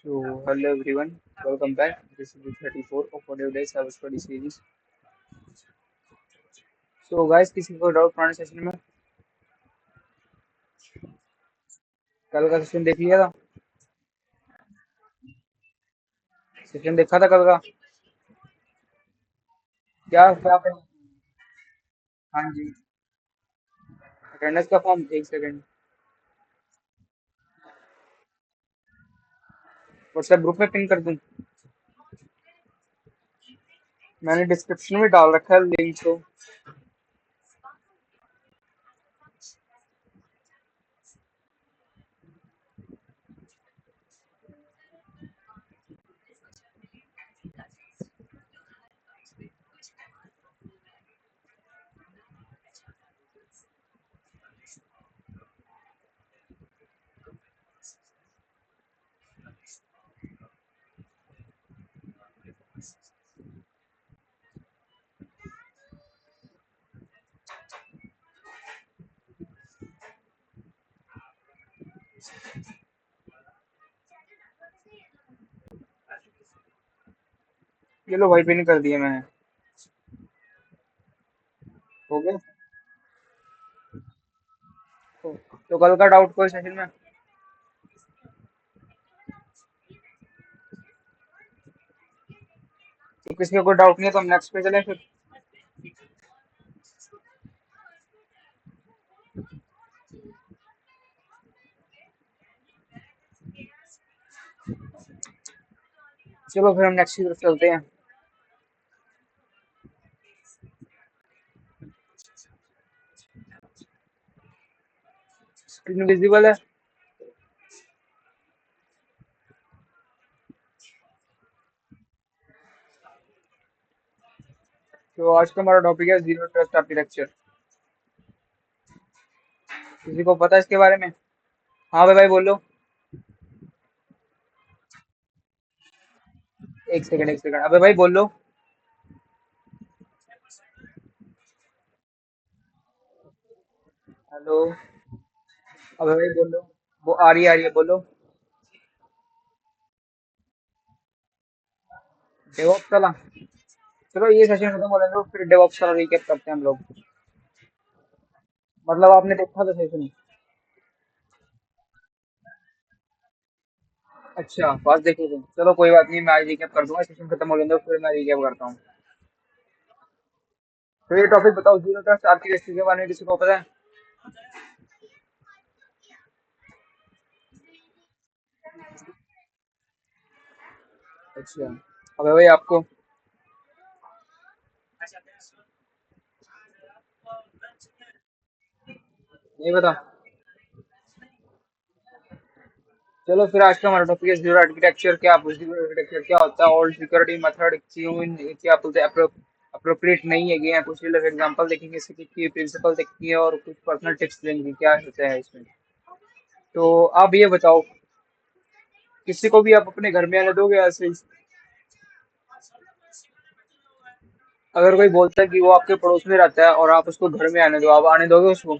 So, hello everyone, welcome back. This is the 34 of Audio Days Cyber Study series. So, guys, किसी को doubt पुराने session में कल का सेशन देख लिया था? सेशन देखा था कल का? क्या क्या पढ़ा? हाँ जी, अटेंडेंस का फॉर्म एक सेकंड व्हाट्सएप ग्रुप में पिन कर दूं? मैंने डिस्क्रिप्शन में डाल रखा है लिंक तो। ये लो भाई, पिन कर दिया मैंने। हो गया? तो कल का डाउट कोई सेशन में? तो किसी का कोई डाउट नहीं है तो हम नेक्स्ट पे चलें फिर। चलो फिर हम नेक्स्ट की तरफ चलते हैं। स्क्रीन विजिबल है? तो आज का हमारा टॉपिक है जीरो ट्रस्ट आर्किटेक्चर। किसी को पता है इसके बारे में? हाँ भाई भाई बोलो। एक सेकंड अबे भाई बोलो। हेलो। अबे भाई बोलो। वो आ रही है बोलो। डेवऑप्स वाला? चलो ये सेशन खत्म हो लेने दो, फिर डेवऑप्स वाला रिकैप करते हैं हम लोग। मतलब आपने देखा था सेशन? अच्छा, बस देखे थे। चलो कोई बात नहीं, मैं आज रिकैप कर दूंगा। सेशन खत्म हो लेने दो, फिर मैं रिकैप करता हूँ। तो ये टॉपिक बताओ, जीरो ट्रस्ट आर्किटेक्चर के बारे में किसी को पता है? अच्छा, अबे भाई आपको नहीं पता? चलो फिर आज का हमारा टॉपिक है जीरो आर्किटेक्चर। क्या जीरो आर्किटेक्चर क्या होता है, और सिक्योरिटी मेथड क्यों क्या बोलते हैं अप्रोप्रिएट नहीं है, ये कुछ लोग एग्जांपल देखेंगे, इसके की प्रिंसिपल देखेंगे और कुछ पर्सनल टिप्स देंगे क्या होता है इसमें। तो आप ये बताओ, किसी को भी आप अपने घर में आने दोगे ऐसे ही? अगर कोई बोलता है कि वो आपके पड़ोस में रहता है और आप उसको घर में आने दो, आप आने दोगे उसको?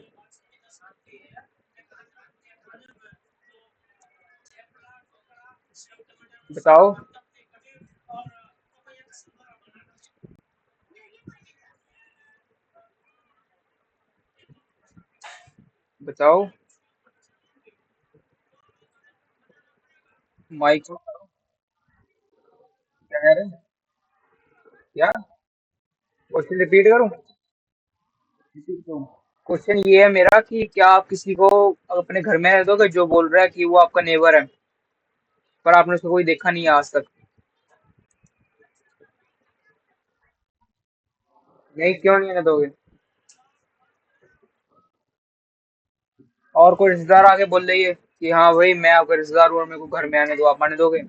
बताओ। बताओ। माइक को क्या कह रहे हैं? क्या क्वेश्चन रिपीट करूं? रिपीट करूं? क्वेश्चन ये है मेरा कि क्या आप किसी को अपने घर में रहने दोगे जो बोल रहा है कि वो आपका नेबर है, पर आपने उसको कोई देखा नहीं है आज तक? नहीं, क्यों नहीं आने दोगे? और कोई रिश्तेदार आके बोल रही है कि हाँ भाई मैं आपका रिश्तेदार हूँ और मेरे को घर में आने दो, आप आने दोगे?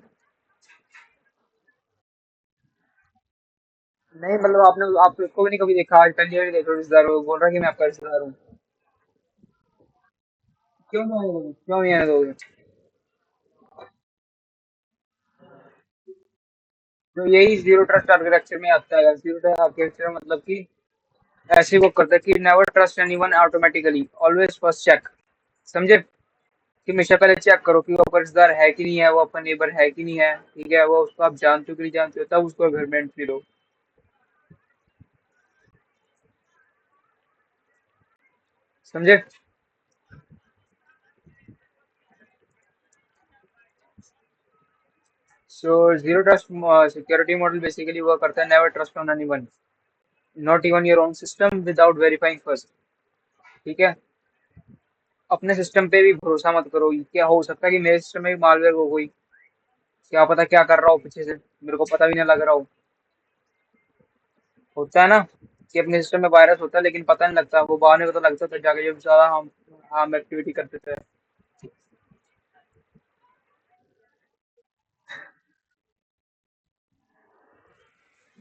नहीं मतलब आपने आप उसको भी नहीं कभी देखा आज तक, ये देखो रिश्तेदार हो बोल रहा है कि मैं आपका रिश्तेदार हूँ। क्यों नहीं आने दोगे, क्यों नहीं आने दोगे? तो यही जीरो ट्रस्ट आर्किटेक्चर में आता है। जीरो ट्रस्ट आर्किटेक्चर मतलब कि ऐसे वो करता है कि never trust anyone automatically, always first check. समझे? कि हमेशा पहले चेक करो कि वो कर्जदार है कि नहीं है, वो अपना नेबर है कि नहीं है, ठीक है, वो उसको आप जानते हो कि नहीं जानते हो, तब उसको घर में एंट्री लो। समझे? So zero trust security model basically वो करता है, never trust on anyone, not even your own system without verifying first. ठीक है, अपने सिस्टम पे भी भरोसा मत करो। क्या हो सकता है कि मेरे सिस्टम में भी मालवेयर हो गई, क्या पता क्या कर रहा हो पीछे से, मेरे को पता भी ना लग रहा हो। होता है ना कि अपने सिस्टम में वायरस होता है लेकिन पता नहीं लगता, वो बाहर में पता लगता है तो जाके जब ज्यादा हम हम एक्टिविटी करते थे।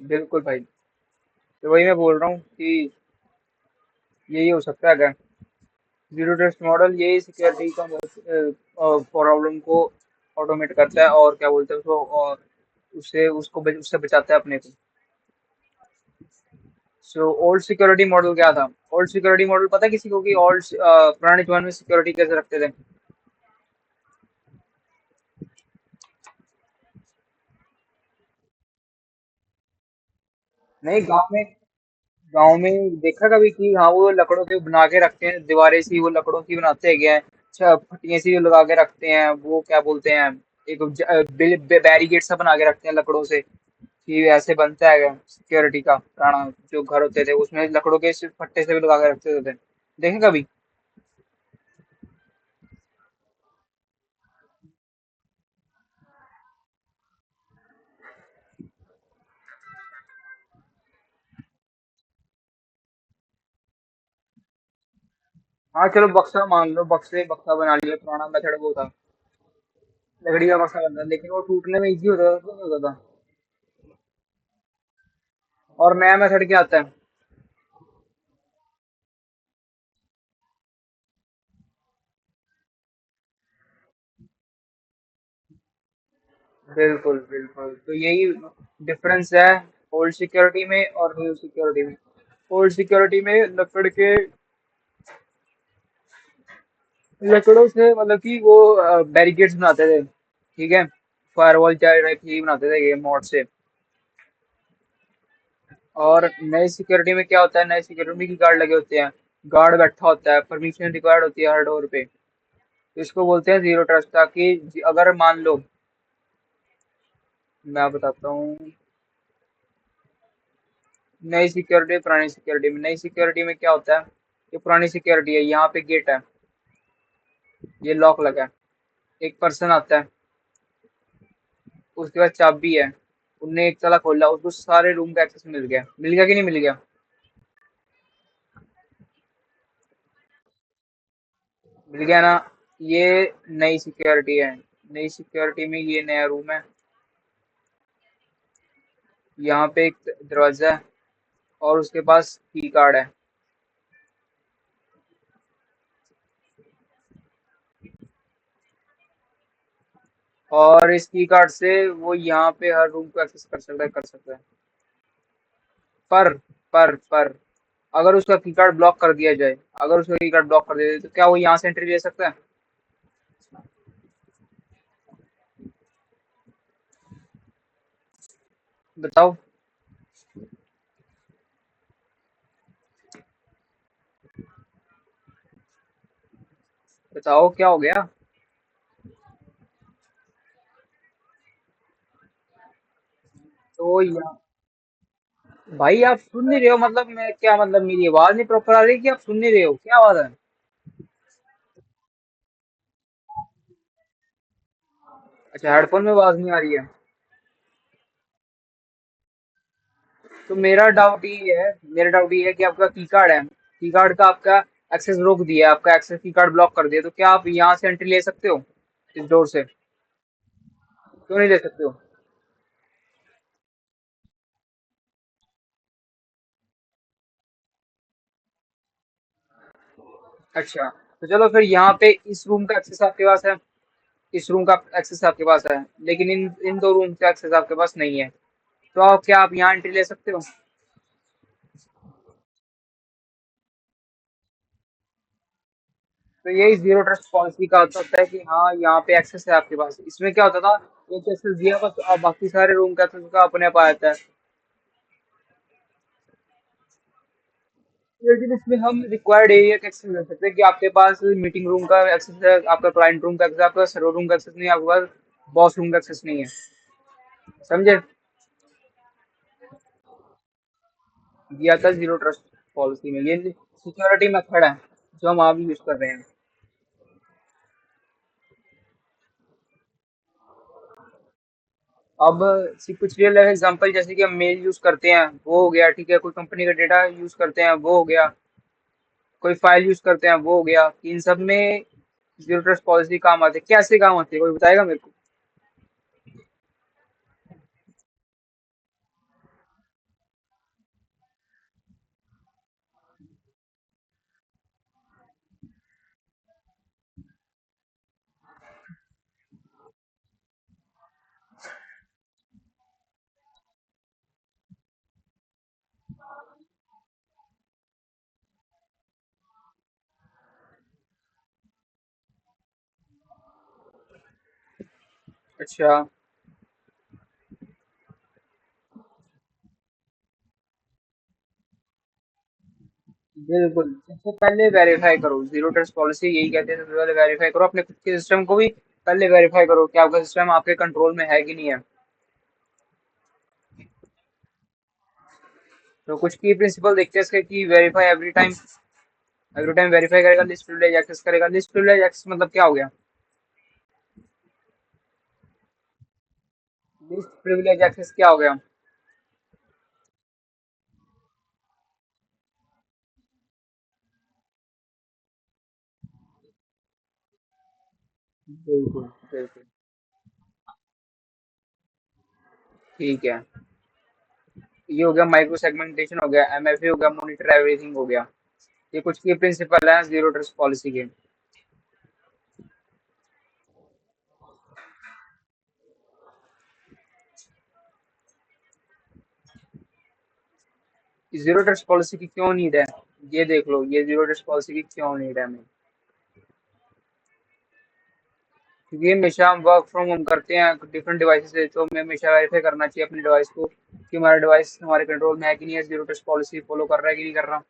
बिल्कुल भाई, तो वही मैं बोल रहा हूँ कि यही हो सकता है क्या। जीरो ट्रस्ट मॉडल यही सिक्योरिटी का प्रॉब्लम को ऑटोमेट करता है, और क्या बोलते हैं उसको, और उससे बचाता है अपने को। सो ओल्ड सिक्योरिटी मॉडल क्या था? ओल्ड सिक्योरिटी मॉडल पता है किसी को कि ओल्ड पुराने जमाने में सिक्योरिटी कैसे रखते थे? नहीं, गांव में देखा कभी कि हाँ वो लकड़ों के बना के रखते हैं, दीवारें सी वो लकड़ों की बनाते हैं, अच्छा फटियां सी लगा के रखते हैं, वो क्या बोलते हैं, एक बैरिकेड सा बना के रखते हैं लकड़ों से, कि ऐसे बनता है सिक्योरिटी का। पुराना जो घर होते थे उसमें लकड़ों के फट्टे से भी लगा के रखते थे, देखे कभी? हाँ चलो बक्सा मान लो, बक्से बक्सा बना लिया, पुराना मेथड वो था, लकड़ी का बक्सा बनता, लेकिन वो टूटने में इजी होता था तो नहीं होता था। और नया मेथड क्या आता है? बिल्कुल बिल्कुल, तो यही डिफरेंस है ओल्ड सिक्योरिटी में और न्यू सिक्योरिटी में। ओल्ड सिक्योरिटी में लकड़ों से मतलब कि वो बैरिकेड्स बनाते थे, ठीक है, फायरवॉल टाइप ही बनाते थे गेम मोड से। और नई सिक्योरिटी में क्या होता है, नई सिक्योरिटी में की गार्ड लगे होते हैं, गार्ड बैठा होता है, परमिशन रिक्वायर्ड होती है हर डोर पे, तो इसको बोलते हैं जीरो ट्रस्ट। ताकि अगर मान लो, मैं बताता हूँ, नई सिक्योरिटी पुरानी सिक्योरिटी में, नई सिक्योरिटी में क्या होता है, ये पुरानी सिक्योरिटी है, यहाँ पे गेट है, ये लॉक लगा है, एक पर्सन आता है, उसके बाद चाबी है, उनने एक ताला खोला, उसको सारे रूम का एक्सेस मिल गया कि नहीं मिल गया? मिल गया ना? ये नई सिक्योरिटी है। नई सिक्योरिटी में ये नया रूम है, यहाँ पे एक दरवाजा है, और उसके पास की कार्ड है, और इस की कार्ड से वो यहाँ पे हर रूम को एक्सेस कर सकता है। पर पर अगर उसका की कार्ड ब्लॉक कर दिया जाए, अगर उसका की कार्ड ब्लॉक कर दिया जाए तो क्या वो यहाँ से एंट्री ले सकता है? बताओ, बताओ क्या हो गया? तो यहाँ, भाई आप सुन नहीं रहे हो? मतलब मैं क्या, मतलब मेरी आवाज नहीं प्रॉपर आ रही कि आप सुन नहीं रहे हो? क्या आवाज है? अच्छा, हेडफोन में आवाज नहीं आ रही है। तो मेरा डाउट ये है कि आपका की कार्ड है, की कार्ड का आपका एक्सेस रोक दिया है, आपका एक्सेस की कार्ड ब्लॉक कर दिया, तो क्या आप यहाँ से एंट्री ले सकते हो इस डोर से? क्यों नहीं ले सकते हो? अच्छा, तो चलो फिर यहाँ पे इस रूम का एक्सेस आपके पास है, इस रूम का एक्सेस आपके पास है, लेकिन इन इन दो रूम का एक्सेस आपके पास नहीं है, तो क्या आप यहाँ एंट्री ले सकते हो? तो यही जीरो ट्रस्ट पॉलिसी का अर्थ होता है कि हाँ यहाँ पे एक्सेस है आपके पास। इसमें क्या होता था, एक एक्सेस दिया बस, अब बाकी सारे रूम का एक्सेस का अपने आप आ जाता है। लेकिन इसमें हम रिक्वायर्ड एरिया का एक्सेस ले सकते हैं कि आपके पास मीटिंग रूम का एक्सेस है, आपका क्लाइंट रूम का एक्सेस है, आपका सर्वर रूम का एक्सेस नहीं है, आपके पास बॉस रूम का एक्सेस नहीं है। समझे? दिया था जीरो ट्रस्ट पॉलिसी में, ये सिक्योरिटी मेथड है जो हम आप यूज कर रहे हैं। अब कुछ रियल लाइफ एग्जांपल, जैसे कि हम मेल यूज करते हैं वो हो गया, ठीक है, कोई कंपनी का डेटा यूज करते हैं वो हो गया, कोई फाइल यूज करते हैं वो हो गया, इन सब में जीरो ट्रस्ट पॉलिसी काम आती है। कैसे काम आती है, कोई बताएगा मेरे को? अच्छा, बिल्कुल, सबसे पहले वेरीफाई करो, जीरो ट्रस्ट पॉलिसी यही कहते हैं, सबसे पहले वेरीफाई करो अपने खुद के सिस्टम को भी। पहले वेरीफाई करो कि आपका सिस्टम आपके कंट्रोल में है कि नहीं है। तो कुछ की प्रिंसिपल देखते हैं इसके, कि verify every time, every time verify करेगा, लिस्ट प्रिविलेज एक्सेस करेगा। लिस्ट प्रिविलेज एक्सेस मतलब क्या हो गया? लिस्ट प्रिविलेज एक्सेस क्या हो गया? बिल्कुल बिल्कुल। ठीक है, ये हो गया माइक्रो सेगमेंटेशन, हो गया एमएफए, हो गया मॉनिटर एवरीथिंग, हो गया। ये कुछ की प्रिंसिपल है जीरो ट्रस्ट पॉलिसी के। जीरो ट्रस्ट पॉलिसी की क्यों नीड है, ये देख लो, ये जीरो ट्रस्ट पॉलिसी की क्यों नीड है हमें। क्योंकि हमेशा हम वर्क फ्रॉम होम करते हैं डिफरेंट डिवाइसेस से, तो हमें हमेशा वेरीफाई करना चाहिए अपने डिवाइस को कि हमारा डिवाइस हमारे कंट्रोल में है कि नहीं है, जीरो ट्रस्ट पॉलिसी फॉलो कर रहा है कि नहीं कर रहा।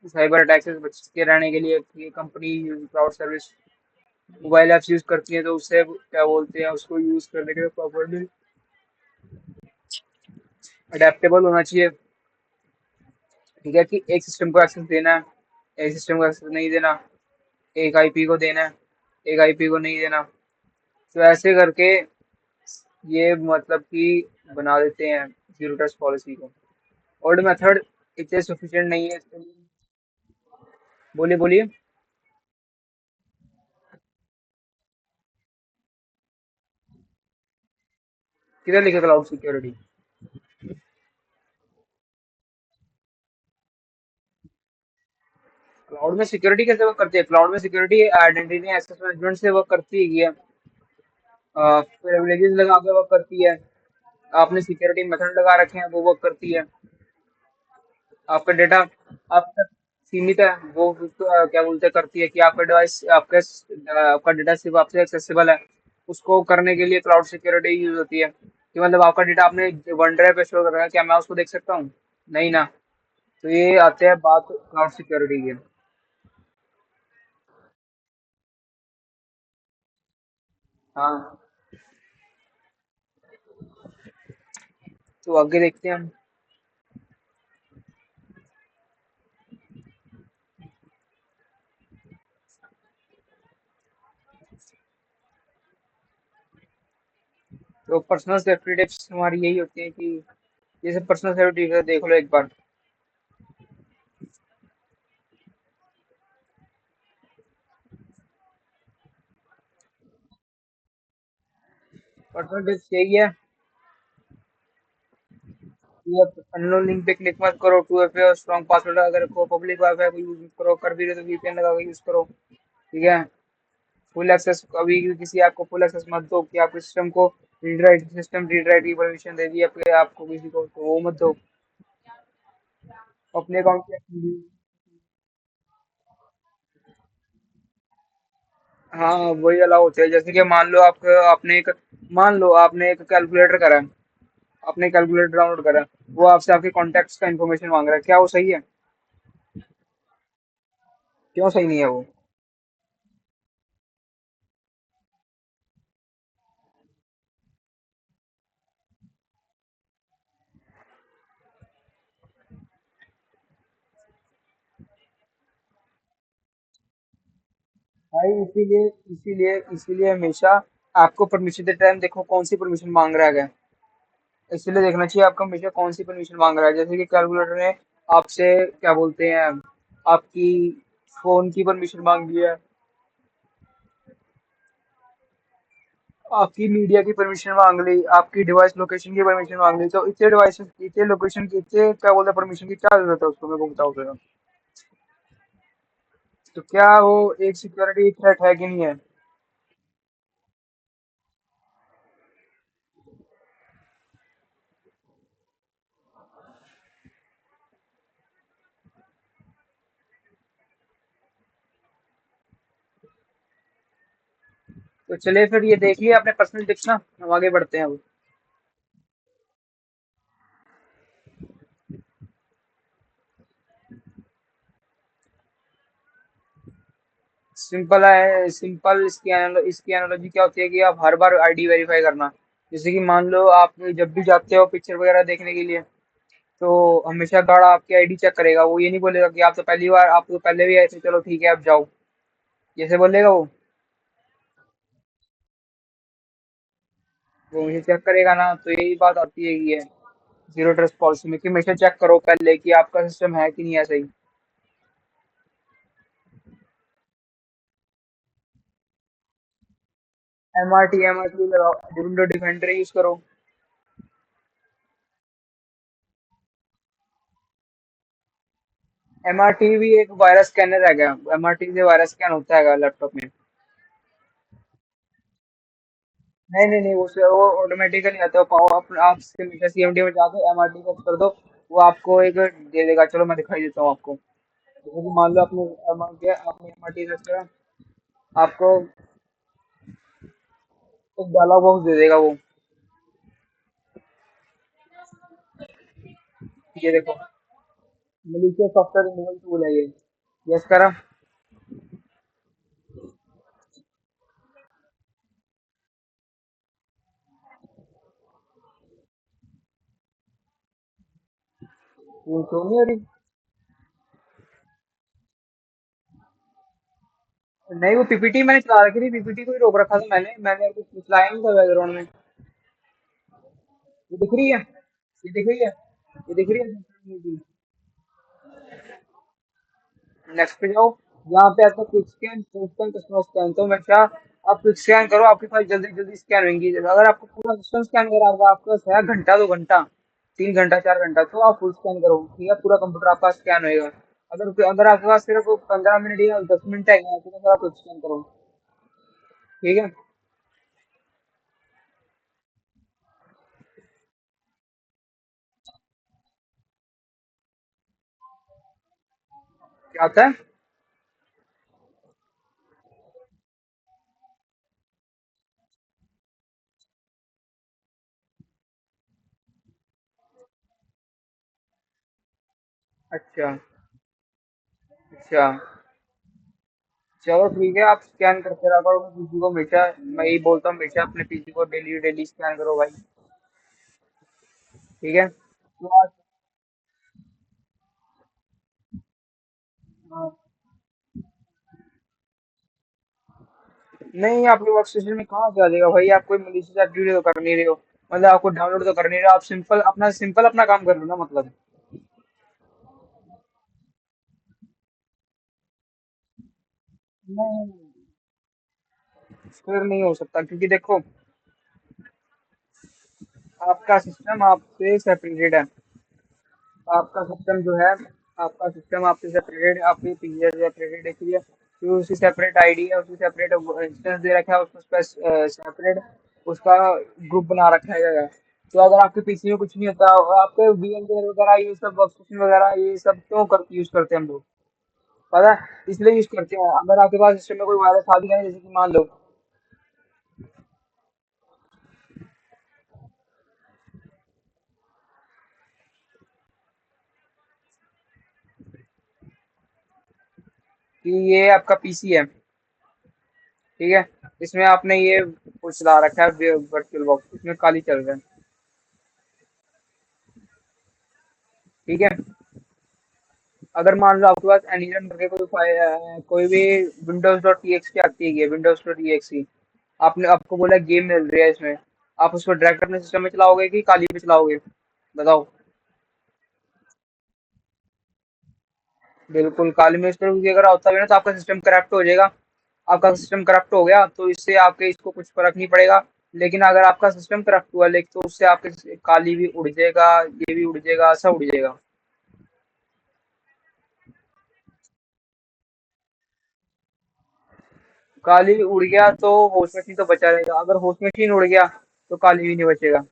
साइबर अटैक से बच के रहने के लिए ये company cloud service mobile apps use करती है, तो उससे क्या बोलते हैं, उसको यूज करने के लिए प्रॉपरली अडेप्टेबल होना चाहिए। ठीक है, कि एक सिस्टम को एक्सेस देना है, एक सिस्टम को एक्सेस नहीं देना, एक आईपी को देना है, एक आईपी को नहीं देना। तो ऐसे करके ये मतलब कि बना देते हैं जीरो ट्रस्ट पॉलिसी को। ओल्ड मेथड इतने सफिशिएंट नहीं है इसके लिए। बोलिए बोलिए। किधर लिखे क्लाउड सिक्योरिटी? क्लाउड में सिक्योरिटी कैसे वर्क करती है? क्लाउड में सिक्योरिटी आइडेंटिटी एक्सेस मैनेजमेंट से वर्क करती है, प्रिविलेजेस लगा के वर्क करती है, आपने सिक्योरिटी मेथड लगा रखे हैं वो वर्क करती है। आपका डेटा आप तक सीमित है, वो क्या बोलते हैं, करती है कि आपका डिवाइस आपका डेटा सिर्फ आपसे एक्सेसिबल है। उसको करने के लिए क्लाउड सिक्योरिटी यूज होती है, कि मतलब आपका डेटा आपने वन ड्राइव पे स्टोर कर रखा है, क्या मैं उसको देख सकता हूँ? नहीं ना। तो ये आते हैं बात क्लाउड सिक्योरिटी की। हाँ, तो आगे देखते हैं हम। तो पर्सनल सेफ्टी टिप्स हमारी यही होती है कि जैसे पर्सनल सेफ्टी देख लो एक बार। पर्सनल टिप्स यही है कि आप अननोन लिंक पे क्लिक मत करो, टू एफ और स्ट्रॉन्ग पासवर्ड अगर को पब्लिक वाईफाई को यूज करो, कर भी रहे तो वीपीएन लगा के यूज करो। ठीक है, फुल एक्सेस, कभी किसी ऐप को फुल एक्सेस मत दो कि आपके सिस्टम को read write, system read write की परमिशन दे दी आपके आपको किसी को, तो वो मत दो। अपने अकाउंट के हाँ वही अलाउ होते हैं। जैसे कि मान लो आपने एक कैलकुलेटर करा है, आपने कैलकुलेटर डाउनलोड करा है, वो आपसे आपके कॉन्टेक्ट्स का इन्फॉर्मेशन मांग रहा है, क्या वो सही है? क्यों सही नहीं है वो? भाई इसीलिए हमेशा आपको परमिशन देते टाइम देखो कौन सी परमिशन मांग रहा है। इसलिए देखना चाहिए आपको हमेशा कौन सी परमिशन मांग रहा है। जैसे कि कैलकुलेटर ने आपसे क्या बोलते हैं, आपकी फोन की परमिशन मांग ली है, आपकी मीडिया की परमिशन मांग ली, आपकी डिवाइस लोकेशन की परमिशन मांग ली, तो इतने डिवाइस इतने लोकेशन की इतने क्या बोलते हैं परमिशन की क्या जरूरत है उसको, मेरे को बताओ जरा। तो क्या वो एक सिक्योरिटी थ्रेट है कि नहीं है? तो चलिए फिर ये देख लिया अपने पर्सनल टिप्स ना, हम आगे बढ़ते हैं अब। सिंपल है, सिंपल इसकी एनालॉजी क्या होती है कि आप हर बार आईडी वेरीफाई करना। जैसे कि मान लो आप जब भी जाते हो पिक्चर वगैरह देखने के लिए, तो हमेशा गार्ड आपकी आईडी चेक करेगा। वो ये नहीं बोलेगा कि आप तो पहले भी आए थे, चलो ठीक है आप जाओ, जैसे बोलेगा वो हमेशा चेक करेगा ना। तो यही बात आती है कि है जीरो ट्रस्ट पॉलिसी में कि हमेशा चेक करो पहले कि आपका सिस्टम है कि नहीं है सही। एम आर टी लगाओ, विंडो डिफेंडर यूज करो। एम आर टी भी एक वायरस स्कैनर है, एम आर टी से वायरस स्कैन होता है लैपटॉप में। नहीं वो ऑटोमेटिकली आता है। आप सीएमडी में जाके एम आर टी को कर दो, वो आपको एक दे देगा। चलो मैं दिखाई देता हूँ आपको। जैसे कि मान लो आपने एम आर टी सर्च करा, आपको एक डायलॉग बॉक्स दे देगा वो। ये देखो, मलेशिया सॉफ्टवेयर रिमूवल टूल है ये। यस करा। ये तो नहीं हो रही। नहीं वो पीपीटी मैंने चला रखी थी, पीपीटी को ही रोक रखा था मैंने मैंने कुछ चलाया नहीं था बैकग्राउंड में। ये दिख रही है, ये दिख रही है, ये दिख रही है। नेक्स्ट पे जाओ, यहाँ पे आता है quick scan, instant customer scan. तो हमेशा आप क्विक स्कैन करो, आपकी फाइल जल्दी जल्दी स्कैन होंगी। अगर आपको पूरा सिस्टम स्कैन करा होगा आपका है घंटा 2 घंटा, 3 घंटा 4 घंटा, तो आप फुल स्कैन करो, ठीक है, पूरा कंप्यूटर आपका स्कैन होएगा। अगर अगर आपके पास सिर्फ 15 मिनट या 10 मिनट है तो आप क्विक स्कैन करो, ठीक है। क्या आता है? अच्छा अच्छा। चलो ठीक है, आप स्कैन करते रहा करो अपने पीसी को हमेशा। मैं यही बोलता हूँ हमेशा अपने पीसी को डेली डेली स्कैन करो भाई, ठीक है। तो आज हाँ, नहीं आपके वर्क स्टेशन में कहाँ से आ जाएगा भाई, आप कोई malicious एक्टिविटी तो कर नहीं रहे हो, मतलब आपको डाउनलोड तो कर नहीं रहे हो, आप सिंपल अपना काम कर रहे हो ना मतलब। नहीं, फिर नहीं हो सकता क्योंकि देखो आपका सिस्टम आपसे सेपरेटेड है। आपका सिस्टम जो है, आपका सिस्टम आपसे सेपरेटेड है, आपकी पीसी से सेपरेटेड है, इसलिए फिर उसकी सेपरेट आईडी है, उसकी सेपरेट इंस्टेंस दे रखा है, उसको सेपरेट उसका ग्रुप बना रखा है। तो अगर आपके पीसी में कुछ नहीं होता, और आपके वीएमवेयर वगैरह ये सब वर्कस्टेशन वगैरह ये सब क्यों यूज करते हैं हम लोग? पता है इसलिए यूज करते हैं। अगर आपके पास सिस्टम में कोई वायरस आ भी गया ना, जैसे कि मान लो कि ये आपका पीसी है, ठीक है, इसमें आपने ये वो चला रखा है वर्चुअल बॉक्स, इसमें काली चल रहा है, ठीक है। अगर मान लो आपके पास एनीरन करके कोई भी विंडोज डॉट टीएक्सटी आती है, विंडोज डॉट टीएक्सटी, आपने आपको बोला गेम मिल रही है इसमें, आप उसको डायरेक्ट अपने सिस्टम में चलाओगे कि काली पे चलाओगे, बताओ। बिल्कुल काली में इस तरह की अगर होता है ना तो आपका सिस्टम करप्ट हो जाएगा। आपका सिस्टम करप्ट हो गया तो इससे आपके इसको कुछ फर्क नहीं पड़ेगा। लेकिन अगर आपका सिस्टम करप्ट हुआ लेकिन तो उससे आपके काली भी उड़ जाएगा, ये भी उड़ जाएगा, सब उड़ जाएगा। काली उड़ गया तो होस्ट मशीन तो बचा रहेगा, अगर होस्ट मशीन उड़ गया तो काली भी नहीं बचेगा।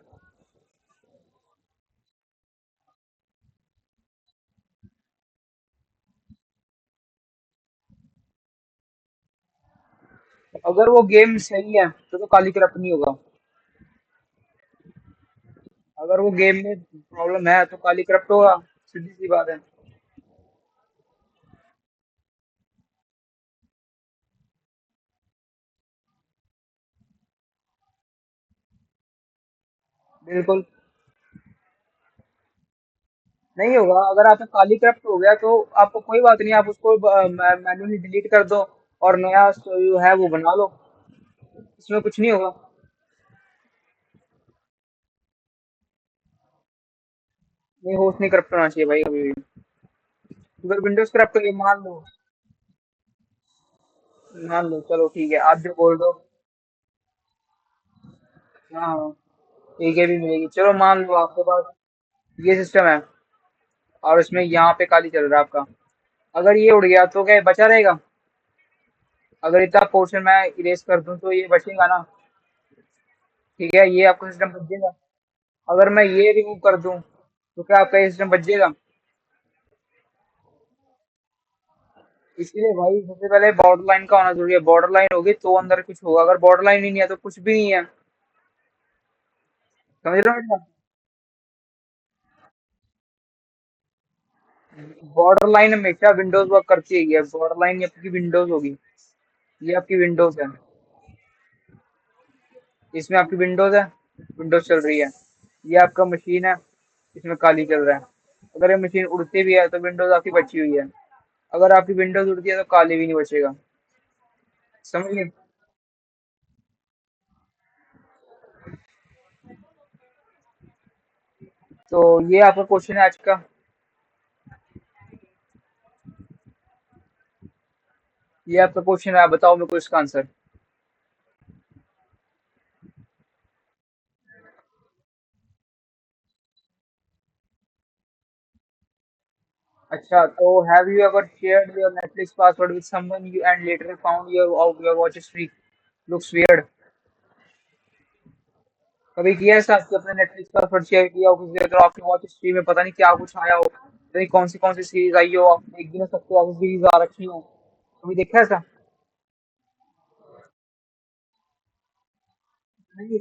अगर वो गेम सही है तो काली करप्ट नहीं होगा। अगर वो गेम में प्रॉब्लम है तो काली करप्ट होगा, सीधी सी बात है। बिल्कुल नहीं होगा। अगर आपका काली करप्ट हो गया तो आपको कोई बात नहीं, आप उसको मैन्युअली डिलीट कर दो और नया जो है वो बना लो, इसमें कुछ नहीं होगा। नहीं, होस्ट नहीं करप्ट होना चाहिए भाई कभी भी। अगर विंडोज करप्ट हो गया, मान लो चलो ठीक है, आप जो बोल रहे हो। हाँ हाँ, ठीक है भी मिलेगी, चलो मान लो आपके पास ये सिस्टम है और इसमें यहाँ पे काली चल रहा है आपका। अगर ये उड़ गया तो क्या ये बचा रहेगा? अगर इतना पोर्शन मैं इरेज कर दूं तो ये बचेगा ना, ठीक है, ये आपका सिस्टम बच जाएगा। अगर मैं ये रिमूव कर दूं तो क्या आपका ये सिस्टम बच जाएगा? इसीलिए भाई सबसे पहले बॉर्डर लाइन का होना जरूरी है, बॉर्डर लाइन होगी तो अंदर कुछ होगा, अगर बॉर्डर लाइन ही नहीं है तो कुछ भी नहीं है। समझ रहे हो मेरी बात? बॉर्डर लाइन हमेशा विंडोज वर्क करती है, बॉर्डर लाइन आपकी विंडोज होगी, ये आपकी विंडोज है, इसमें आपकी विंडोज है, विंडोज चल रही है। ये आपका मशीन है, इसमें काली चल रहा है। अगर ये मशीन उड़ती भी है तो विंडोज आपकी बची हुई है, अगर आपकी विंडोज उड़ती है तो काली भी नहीं बचेगा। समझ गए? तो ये आपका क्वेश्चन है आज का। ये आपका क्वेश्चन है, आप बताओ मेरे को इसका आंसर। अच्छा, तो have you ever shared your Netflix password with someone you and later found your watch history looks weird? कभी किया है ऐसा कि अपने नेटफ्लिक्स पासवर्ड शेयर किया हो किसी से, तो आपकी वॉच हिस्ट्री में पता नहीं क्या कुछ आया हो, पता नहीं कौन सी सीरीज आई हो, आप देख भी ना सकते हो, ऐसी सीरीज आ रखी हो, कभी देखा है ऐसा? नहीं।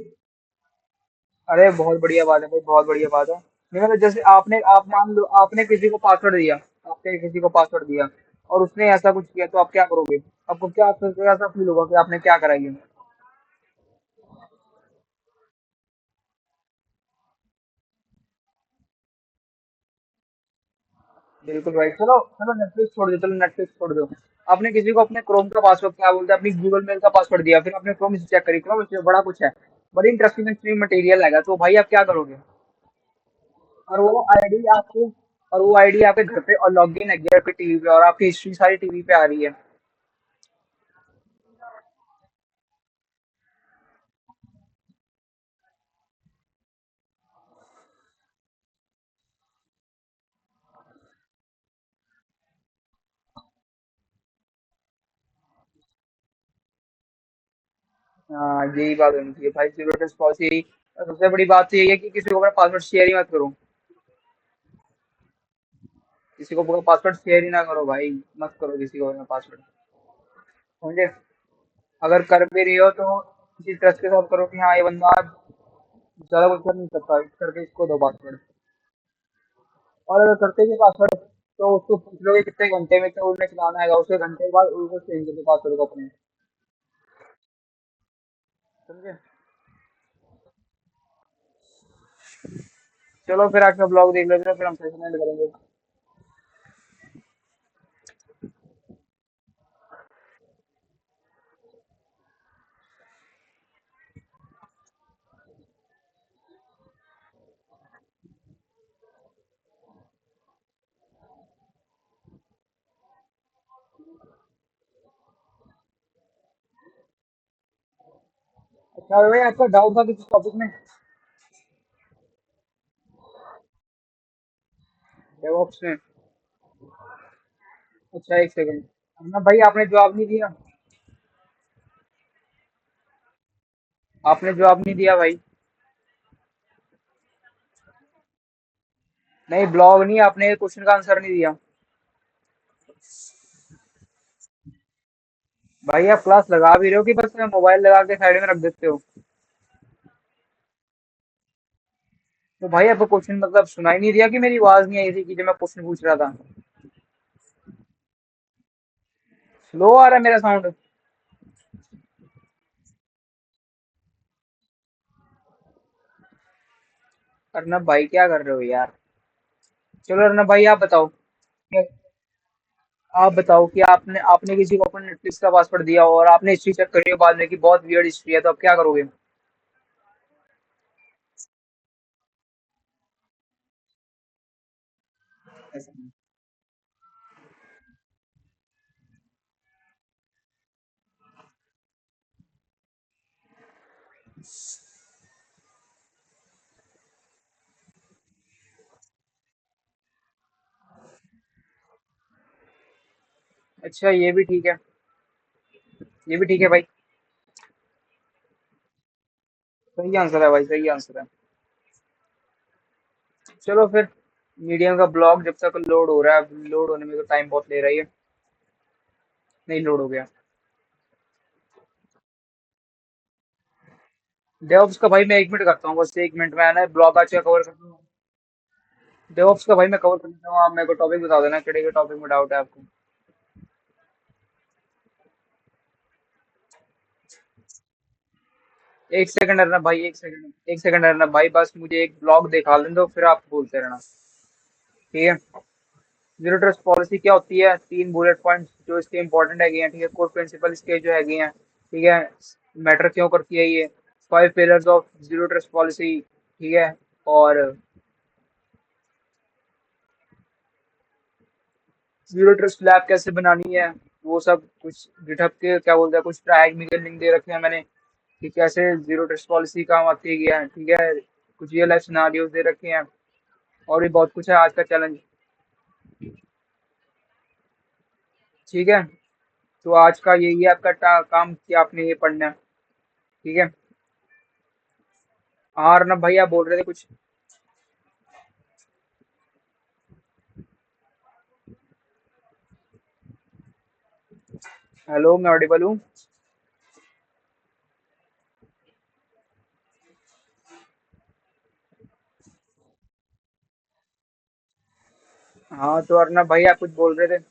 अरे बहुत बढ़िया बात है भाई, बहुत बढ़िया बात है। नहीं मतलब जैसे आप मान लो आपने किसी को पासवर्ड दिया, आपने किसी को पासवर्ड दिया और उसने ऐसा कुछ किया तो आप क्या करोगे? आपको क्या कैसा फील होगा कि आपने क्या करा ये? बिल्कुल भाई, चलो चलो नेटफ्लिक्स छोड़ दो, चलो नेटफ्लिक्स छोड़ दो। आपने किसी को अपने क्रोम का पासवर्ड क्या बोलते हैं, अपनी गूगल मेल का पासवर्ड दिया, फिर आपने क्रोम से चेक करी, क्रोम इसमें बड़ा कुछ है, बड़ी इंटरेस्टिंग मटेरियल है, तो भाई आप क्या करोगे? और वो आईडी आपके और वो आईडी आपके घर पे और लॉगिन है गया आपके टीवी पे, और आपकी हिस्ट्री सारी टीवी पे आ रही है। हाँ यही बात होनी चाहिए भाई, जीरो ट्रस्ट पॉलिसी। सबसे बड़ी बात तो यही है कि किसी को अपना पासवर्ड शेयर ही मत करो। किसी को पासवर्ड शेयर ही ना करो भाई। मत करो किसी को अपना पासवर्ड। समझे? अगर कर भी रही हो तो किसी ट्रस्ट के साथ करो कि हाँ ये बंदा ज्यादा कुछ कर नहीं सकता, इस करके इसको दो पासवर्ड। और अगर करते भी पासवर्ड तो उसको पूछ लो कि कितने घंटे में तो उन्हें चलाना है, उसके घंटे के बाद उसको चेंज कर दो पासवर्ड को अपने। समझे? चलो फिर आज का ब्लॉग देख लेते हैं, फिर हम सेशन एंड करेंगे। अच्छा भाई, आपका डाउट था किस टॉपिक में? डेवऑप्स में? अच्छा एक सेकंड। ना भाई आपने जवाब नहीं दिया। आपने जवाब नहीं दिया भाई। नहीं, ब्लॉग नहीं, आपने क्वेश्चन का आंसर नहीं दिया। भाई आप क्लास लगा भी रहे हो कि बस मोबाइल लगा के साइड में रख देते हो? तो भाई आपको क्वेश्चन मतलब सुनाई नहीं दिया कि मेरी आवाज नहीं आई थी कि जब मैं क्वेश्चन पूछ रहा था? स्लो आ रहा है मेरा साउंड? अर्नब भाई क्या कर रहे हो यार? चलो अर्नब भाई आप बताओ। आप बताओ कि आपने आपने किसी को अपना नेटफ्लिक्स का पासवर्ड दिया हो और आपने हिस्ट्री चेक करी हो बाद में कि बहुत वियर्ड हिस्ट्री है, तो आप क्या करोगे? अच्छा ये भी ठीक है। ये भी ठीक है भाई। सही आंसर है भाई, सही आंसर है। चलो फिर, मीडियम का ब्लॉग जब तक लोड हो रहा है, लोड होने में तो टाइम बहुत ले रही है। नहीं, लोड हो गया। डेवऑप्स का भाई मैं 1 मिनट करता हूँ, बस 1 मिनट में आना है, ब्लॉग आज का कवर कर दूँ। डेवऑप्स का भाई मैं कवर कर देता हूँ, आप मेरे को टॉपिक बता देना किहड़े के टॉपिक में डाउट है आपको। 1 सेकंड रहना भाई, 1 सेकंड, 1 सेकंड रहना भाई, बस मुझे एक ब्लॉग दिखा लें दो, फिर आप बोलते रहना। ठीक है? जीरो ट्रस्ट पॉलिसी क्या होती है? 3 बुलेट पॉइंट जो इसके इंपॉर्टेंट है, ठीक है, कोर प्रिंसिपल इसके जो है, ठीक है, मैटर क्यों करती है ये, 5 pillars of zero trust policy, ठीक है, और जीरो ट्रस्ट लैब कैसे बनानी है, वो सब कुछ गिटहब के क्या बोलते हैं, कुछ ट्रायंगल लिंक दे रखे हैं मैंने कि कैसे जीरो ट्रस्ट पॉलिसी काम आती है, ठीक है, कुछ रियल लाइफ सिनारियोज दे रखे हैं, और भी बहुत कुछ है आज का चैलेंज। ठीक है? तो आज का यही है आपका काम कि आपने ये पढ़ना है। ठीक है? हाँ अर्नब भाई आप बोल रहे थे कुछ? हेलो, मैं ऑडिबल हूँ? हाँ तो अर्नब भाई आप कुछ बोल रहे थे?